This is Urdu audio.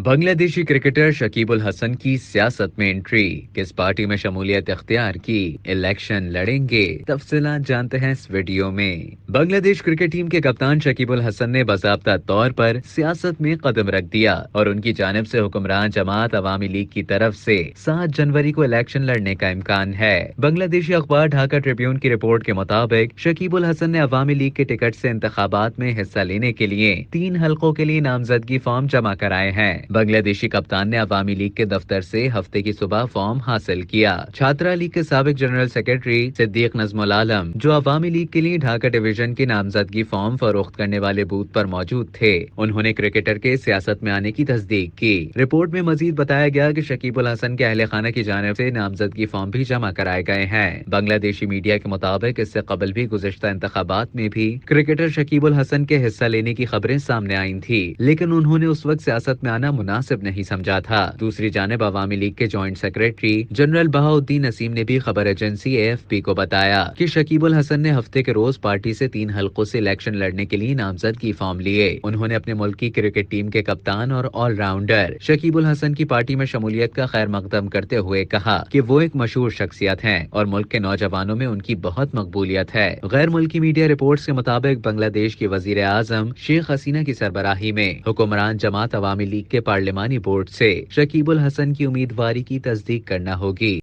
بنگلہ دیشی کرکٹر شکیب الحسن کی سیاست میں انٹری، کس پارٹی میں شمولیت اختیار کی، الیکشن لڑیں گے؟ تفصیلات جانتے ہیں اس ویڈیو میں۔ بنگلہ دیش کرکٹ ٹیم کے کپتان شکیب الحسن نے باضابطہ طور پر سیاست میں قدم رکھ دیا اور ان کی جانب سے حکمران جماعت عوامی لیگ کی طرف سے 7 جنوری کو الیکشن لڑنے کا امکان ہے۔ بنگلہ دیشی اخبار ڈھاکہ ٹریبیون کی رپورٹ کے مطابق شکیب الحسن نے عوامی لیگ کے ٹکٹ سے انتخابات میں حصہ لینے کے لیے 3 حلقوں کے لیے نامزدگی فارم جمع کرائے ہیں۔ بنگلہ دیشی کپتان نے عوامی لیگ کے دفتر سے ہفتے کی صبح فارم حاصل کیا۔ چھاترا لیگ کے سابق جنرل سیکرٹری صدیق نظم العالم، جو عوامی لیگ کے لیے ڈھاکہ ڈویژن کے نامزدگی فارم فروخت کرنے والے بوتھ پر موجود تھے، انہوں نے کرکٹر کے سیاست میں آنے کی تصدیق کی۔ رپورٹ میں مزید بتایا گیا کہ شکیب الحسن کے اہل خانہ کی جانب سے نامزدگی فارم بھی جمع کرائے گئے ہیں۔ بنگلہ دیشی میڈیا کے مطابق اس سے قبل بھی گزشتہ انتخابات میں بھی کرکٹر شکیب الحسن کے حصہ لینے کی خبریں سامنے آئی تھی، لیکن انہوں نے اس وقت سیاست میں آنا مناسب نہیں سمجھا تھا۔ دوسری جانب عوامی لیگ کے جوائنٹ سیکرٹری جنرل بہاؤالدین نسیم نے بھی خبر ایجنسی AFP کو بتایا کہ شکیب الحسن نے ہفتے کے روز پارٹی سے 3 حلقوں سے الیکشن لڑنے کے لیے نامزدگی فارم لیے۔ انہوں نے اپنے ملک کی کرکٹ ٹیم کے کپتان اور آل راؤنڈر شکیب الحسن کی پارٹی میں شمولیت کا خیر مقدم کرتے ہوئے کہا کہ وہ ایک مشہور شخصیت ہیں اور ملک کے نوجوانوں میں ان کی بہت مقبولیت ہے۔ غیر ملکی میڈیا رپورٹس کے مطابق بنگلہ دیش کی وزیر اعظم شیخ حسینہ کی سربراہی میں حکمران جماعت عوامی لیگ کے پارلیمانی بورڈ سے شکیب الحسن کی امیدواری کی تصدیق کرنا ہوگی۔